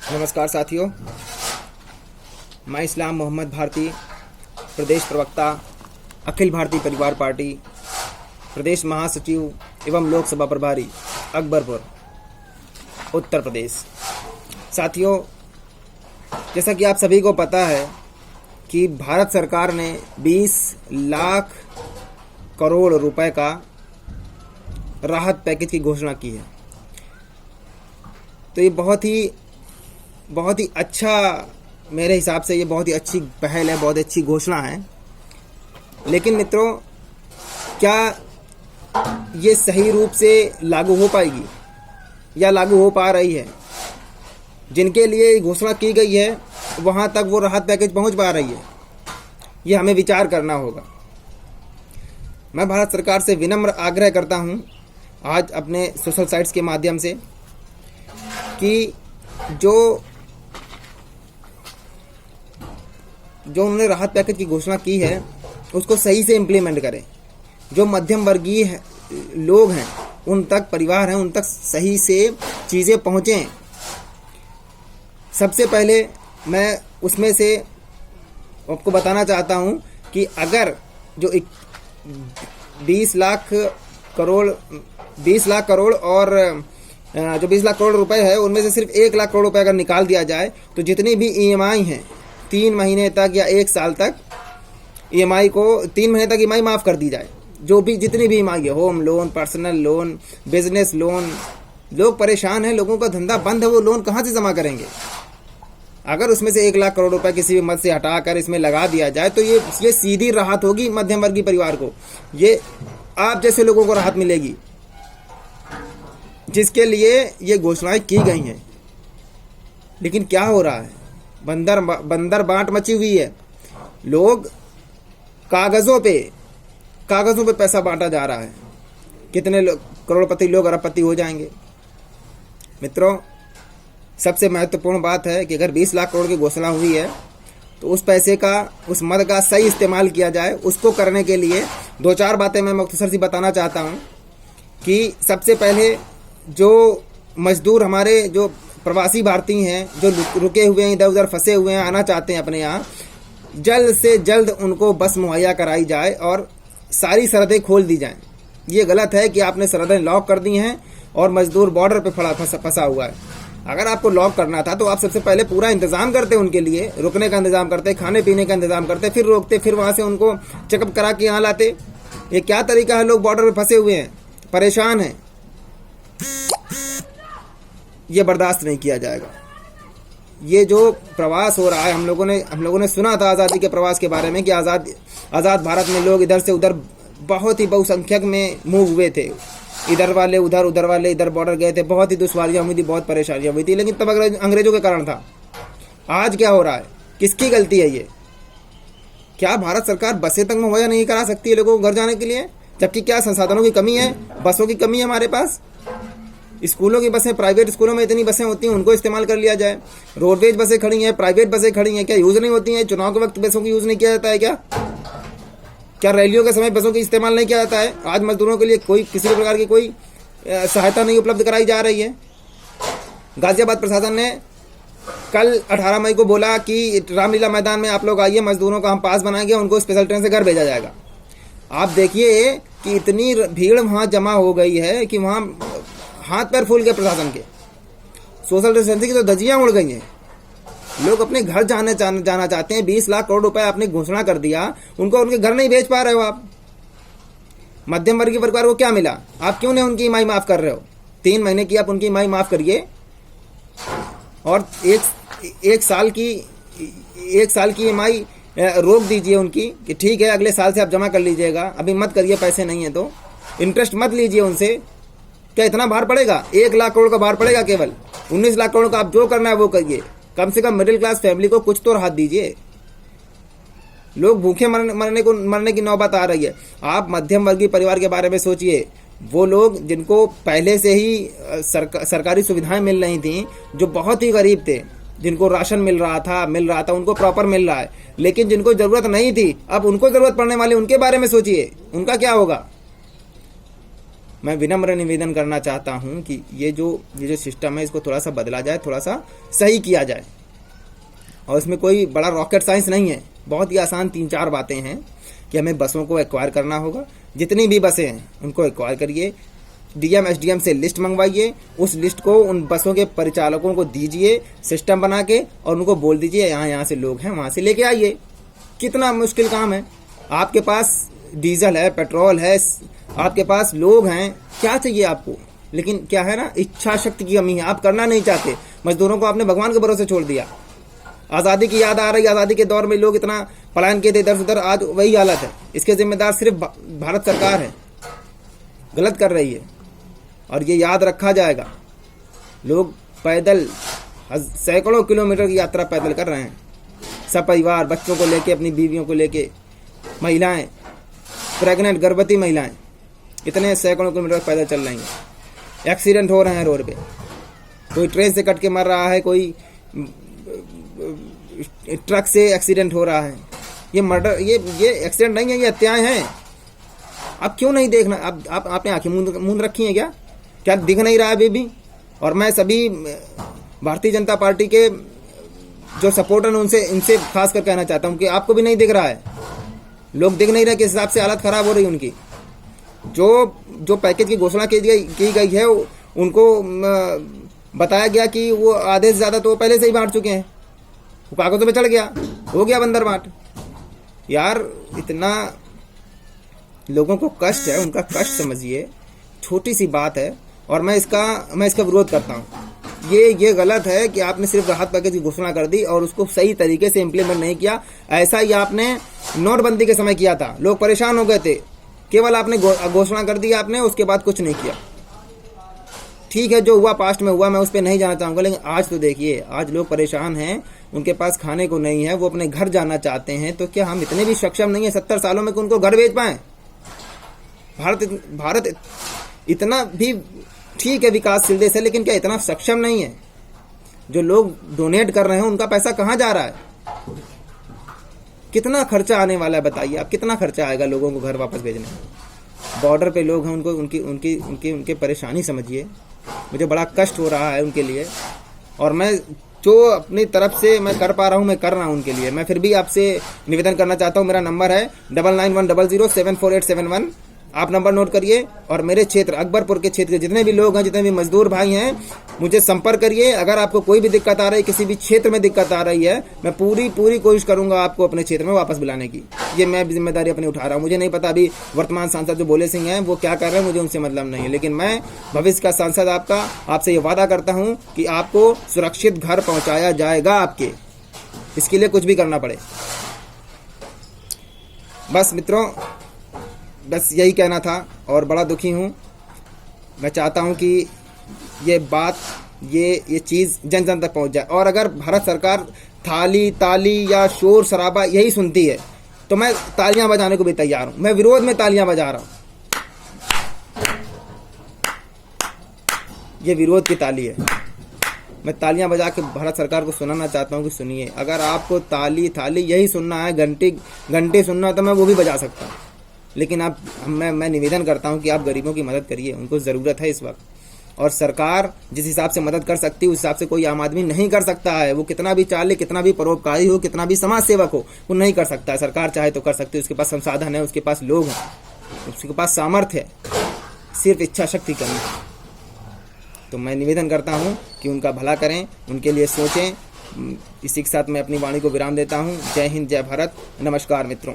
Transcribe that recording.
नमस्कार साथियों, मैं इस्लाम मोहम्मद भारती, प्रदेश प्रवक्ता, अखिल भारतीय परिवार पार्टी, प्रदेश महासचिव एवं लोकसभा प्रभारी, अकबरपुर, उत्तर प्रदेश। साथियों, जैसा कि आप सभी को पता है कि भारत सरकार ने 20 लाख करोड़ रुपए का राहत पैकेज की घोषणा की है। तो ये बहुत ही अच्छा, मेरे हिसाब से ये बहुत ही अच्छी पहल है, बहुत अच्छी घोषणा है। लेकिन मित्रों, क्या ये सही रूप से लागू हो पाएगी या लागू हो पा रही है? जिनके लिए घोषणा की गई है वहाँ तक वो राहत पैकेज पहुँच पा रही है? ये हमें विचार करना होगा। मैं भारत सरकार से विनम्र आग्रह करता हूँ आज अपने सोशल साइट्स के माध्यम से कि जो उन्होंने राहत पैकेज की घोषणा की है उसको सही से इम्प्लीमेंट करें। जो मध्यम वर्गीय लोग हैं, उन तक, परिवार हैं, उन तक सही से चीज़ें पहुँचें। सबसे पहले मैं उसमें से आपको बताना चाहता हूँ कि अगर जो 20 लाख करोड़ और जो 20 लाख करोड़ रुपए है, उनमें से सिर्फ 1 लाख करोड़ रुपए अगर निकाल दिया जाए तो जितनी भी ईएमआई हैं 3 महीने तक या 1 साल तक ईएमआई को 3 महीने तक ईएमआई माफ़ कर दी जाए। जो भी जितनी भी ईएमआई है, home loan, personal loan, business loan, लोग परेशान हैं, लोगों का धंधा बंद है, वो लोन कहाँ से जमा करेंगे? अगर उसमें से 1 लाख करोड़ रुपए किसी भी मद से हटाकर इसमें लगा दिया जाए तो ये सीधी राहत होगी मध्यम वर्गीय परिवार को। ये आप जैसे लोगों को राहत मिलेगी, जिसके लिए ये घोषणाएं की गई हैं। लेकिन क्या हो रहा है? बंदर बांट मची हुई है। लोग कागजों पे पैसा बांटा जा रहा है। कितने करोड़पति लोग अरबपति हो जाएंगे। मित्रों, सबसे महत्वपूर्ण बात है कि अगर 20 लाख करोड़ की घोषणा हुई है तो उस पैसे का, उस मद का सही इस्तेमाल किया जाए। उसको करने के लिए 2-4 बातें मैं मुख्तसर सी बताना चाहता हूँ कि सबसे पहले जो मजदूर, हमारे जो प्रवासी भारतीय हैं, जो रुके हुए हैं, इधर उधर फंसे हुए हैं, आना चाहते हैं अपने यहाँ, जल्द से जल्द उनको बस मुहैया कराई जाए और सारी सरहदें खोल दी जाएं। ये गलत है कि आपने सरहदें लॉक कर दी हैं और मजदूर बॉर्डर पे फंसा हुआ है। अगर आपको लॉक करना था तो आप सबसे पहले पूरा इंतज़ाम करते, उनके लिए रुकने का इंतज़ाम करते, खाने पीने का इंतज़ाम करते, फिर रोकते, फिर वहाँ से उनको चेकअप करा के यहाँ लाते। ये क्या तरीका है? लोग बॉर्डर पे फंसे हुए हैं, परेशान हैं। ये बर्दाश्त नहीं किया जाएगा। ये जो प्रवास हो रहा है, हम लोगों ने सुना था आज़ादी के प्रवास के बारे में कि आज़ाद भारत में लोग इधर से उधर बहुत ही बहुसंख्यक में मूव हुए थे। इधर वाले उधर, उधर वाले इधर, बॉर्डर गए थे। बहुत ही दुश्वारियाँ हुई थी, बहुत परेशानियाँ हुई थी, लेकिन तब अंग्रेजों के कारण था। आज क्या हो रहा है? किसकी गलती है ये? क्या भारत सरकार बसें तक मुहैया नहीं करा सकती है लोगों को घर जाने के लिए? जबकि क्या संसाधनों की कमी है, बसों की कमी है हमारे पास। स्कूलों की बसें, प्राइवेट स्कूलों में इतनी बसें होती हैं, उनको इस्तेमाल कर लिया जाए। रोडवेज बसें खड़ी हैं, प्राइवेट बसें खड़ी हैं, क्या यूज़ नहीं होती हैं? चुनाव के वक्त बसों की यूज़ नहीं किया जाता है क्या रैलियों के समय बसों की इस्तेमाल नहीं किया जाता है? आज मजदूरों के लिए किसी भी प्रकार की कोई सहायता नहीं उपलब्ध कराई जा रही है। गाजियाबाद प्रशासन ने कल 18 मई को बोला कि रामलीला मैदान में आप लोग आइए, मजदूरों का हम पास बनाएंगे, उनको स्पेशल ट्रेन से घर भेजा जाएगा। आप देखिए कि इतनी भीड़ वहाँ जमा हो गई है कि वहाँ हाथ पैर फूल गए प्रशासन के। सोशल डिस्टेंसिंग की तो धज्जियां उड़ गई हैं। लोग अपने घर जाना चाहते हैं। 20 लाख करोड़ रुपए आपने घोषणा कर दिया, उनको उनके घर नहीं भेज पा रहे हो आप। मध्यम वर्गीय परिवार को क्या मिला? आप क्यों नहीं उनकी ईएमआई माफ़ कर रहे हो? 3 महीने की आप उनकी ईएमआई माफ़ करिए और एक साल की ईएमआई रोक दीजिए उनकी कि ठीक है, अगले साल से आप जमा कर लीजिएगा, अभी मत करिए, पैसे नहीं है तो इंटरेस्ट मत लीजिए उनसे। क्या इतना भार पड़ेगा? 1 लाख करोड़ का भार पड़ेगा केवल। 19 लाख करोड़ का आप जो करना है वो करिए। कम से कम मिडिल क्लास फैमिली को कुछ तो राहत दीजिए। लोग भूखे मरने की नौबत आ रही है। आप मध्यम वर्गीय परिवार के बारे में सोचिए। वो लोग जिनको पहले से ही सरकारी सुविधाएं मिल रही थी, जो बहुत ही गरीब थे, जिनको राशन मिल रहा था, उनको प्रॉपर मिल रहा है, लेकिन जिनको ज़रूरत नहीं थी, अब उनको ज़रूरत पड़ने वाली, उनके बारे में सोचिए, उनका क्या होगा? मैं विनम्र निवेदन करना चाहता हूँ कि ये जो सिस्टम है इसको थोड़ा सा बदला जाए, थोड़ा सा सही किया जाए। और इसमें कोई बड़ा रॉकेट साइंस नहीं है, बहुत ही आसान 3-4 बातें हैं कि हमें बसों को एक्वायर करना होगा। जितनी भी बसें हैं उनको एक्वायर करिए, डीएम एसडीएम से लिस्ट मंगवाइए, उस लिस्ट को उन बसों के परिचालकों को दीजिए सिस्टम बना के, और उनको बोल दीजिए यहाँ से लोग हैं वहाँ से लेके आइए। कितना मुश्किल काम है। आपके पास डीजल है, पेट्रोल है, आपके पास लोग हैं, क्या चाहिए आपको? लेकिन क्या है ना, इच्छा शक्ति की कमी है, आप करना नहीं चाहते। मजदूरों को आपने भगवान के भरोसे छोड़ दिया। आज़ादी की याद आ रही, आज़ादी के दौर में लोग इतना पलायन किए थे इधर उधर, आज वही हालत है। इसके जिम्मेदार सिर्फ भारत सरकार है, गलत कर रही है और ये याद रखा जाएगा। लोग पैदल सैकड़ों किलोमीटर की यात्रा पैदल कर रहे हैं, सब परिवार, बच्चों को लेके, अपनी बीवियों को लेके, महिलाएं, प्रेग्नेंट गर्भवती महिलाएं, इतने सैकड़ों किलोमीटर पैदल चल रही हैं। एक्सीडेंट हो रहे हैं रोड पे, कोई ट्रेन से कट के मर रहा है, कोई ट्रक से एक्सीडेंट हो रहा है। ये मर्डर, ये एक्सीडेंट नहीं है, ये हत्याएं हैं। आप क्यों नहीं देखना? आपने आंखें मूंद रखी हैं क्या? क्या दिख नहीं रहा है अभी भी? और मैं सभी भारतीय जनता पार्टी के जो सपोर्टर हैं उनसे इनसे खास कर कहना चाहता हूं कि आपको भी नहीं दिख रहा है, लोग दिख नहीं रहे किस हिसाब से हालत खराब हो रही है उनकी। जो पैकेज की घोषणा की गई है उनको बताया गया कि वो आधे से ज्यादा तो पहले से ही बांट चुके हैं, वो कागजों पे चढ़ गया, हो गया बंदर बांट। यार इतना लोगों को कष्ट है, उनका कष्ट समझिए, छोटी सी बात है। और मैं इसका विरोध करता हूँ। ये गलत है कि आपने सिर्फ राहत पैकेज की घोषणा कर दी और उसको सही तरीके से इम्प्लीमेंट नहीं किया। ऐसा ही आपने नोटबंदी के समय किया था, लोग परेशान हो गए थे, केवल आपने घोषणा कर दी आपने, उसके बाद कुछ नहीं किया। ठीक है, जो हुआ पास्ट में हुआ, मैं उस पर नहीं जाना चाहूँगा, लेकिन आज तो देखिए, आज लोग परेशान हैं, उनके पास खाने को नहीं है, वो अपने घर जाना चाहते हैं। तो क्या हम इतने भी सक्षम नहीं है 70 सालों में कि उनको घर भेज पाएं? भारत इतना भी ठीक है विकासशील देश है, लेकिन क्या इतना सक्षम नहीं है? जो लोग डोनेट कर रहे हैं उनका पैसा कहाँ जा रहा है? कितना खर्चा आने वाला है बताइए आप, कितना खर्चा आएगा लोगों को घर वापस भेजने में? बॉर्डर पे लोग हैं, उनको उनकी परेशानी समझिए। मुझे बड़ा कष्ट हो रहा है उनके लिए, और मैं जो अपनी तरफ से मैं कर पा रहा हूँ मैं कर रहा हूँ उनके लिए। मैं फिर भी आपसे निवेदन करना चाहता हूँ, मेरा नंबर है 9910074871। आप नंबर नोट करिए, और मेरे क्षेत्र अकबरपुर के क्षेत्र के जितने भी लोग हैं, जितने भी मजदूर भाई हैं, मुझे संपर्क करिए। अगर आपको कोई भी दिक्कत आ रही है, किसी भी क्षेत्र में दिक्कत आ रही है, मैं पूरी कोशिश करूंगा आपको अपने क्षेत्र में वापस बुलाने की। ये मैं जिम्मेदारी अपनी उठा रहा हूँ। मुझे नहीं पता अभी वर्तमान सांसद जो भोले सिंह हैं वो क्या कर रहे हैं, मुझे उनसे मतलब नहीं है, लेकिन मैं भविष्य का सांसद आपका आपसे ये वादा करता हूँ कि आपको सुरक्षित घर पहुँचाया जाएगा आपके, इसके लिए कुछ भी करना पड़े। बस मित्रों, बस यही कहना था, और बड़ा दुखी हूँ। मैं चाहता हूँ कि ये बात, ये चीज़ जन जन तक पहुँच जाए। और अगर भारत सरकार थाली ताली या शोर शराबा यही सुनती है तो मैं तालियां बजाने को भी तैयार हूँ। मैं विरोध में तालियां बजा रहा हूँ, ये विरोध की ताली है। मैं तालियां बजा के भारत सरकार को सुनाना चाहता हूँ कि सुनिए, अगर आपको ताली थाली यही सुनना है, घंटे सुनना है, तो मैं वो भी बजा सकता हूँ। लेकिन मैं निवेदन करता हूं कि आप गरीबों की मदद करिए, उनको ज़रूरत है इस वक्त। और सरकार जिस हिसाब से मदद कर सकती है उस हिसाब से कोई आम आदमी नहीं कर सकता है। वो कितना भी चाले, कितना भी परोपकारी हो, कितना भी समाज सेवक हो, वो नहीं कर सकता है। सरकार चाहे तो कर सकती है, उसके पास संसाधन है, उसके पास लोग हैं, उसके पास सामर्थ्य है, सिर्फ इच्छा शक्ति करनी है। तो मैं निवेदन करता हूँ कि उनका भला करें, उनके लिए सोचें। इसी के साथ मैं अपनी वाणी को विराम देता हूँ। जय हिंद, जय भारत, नमस्कार मित्रों।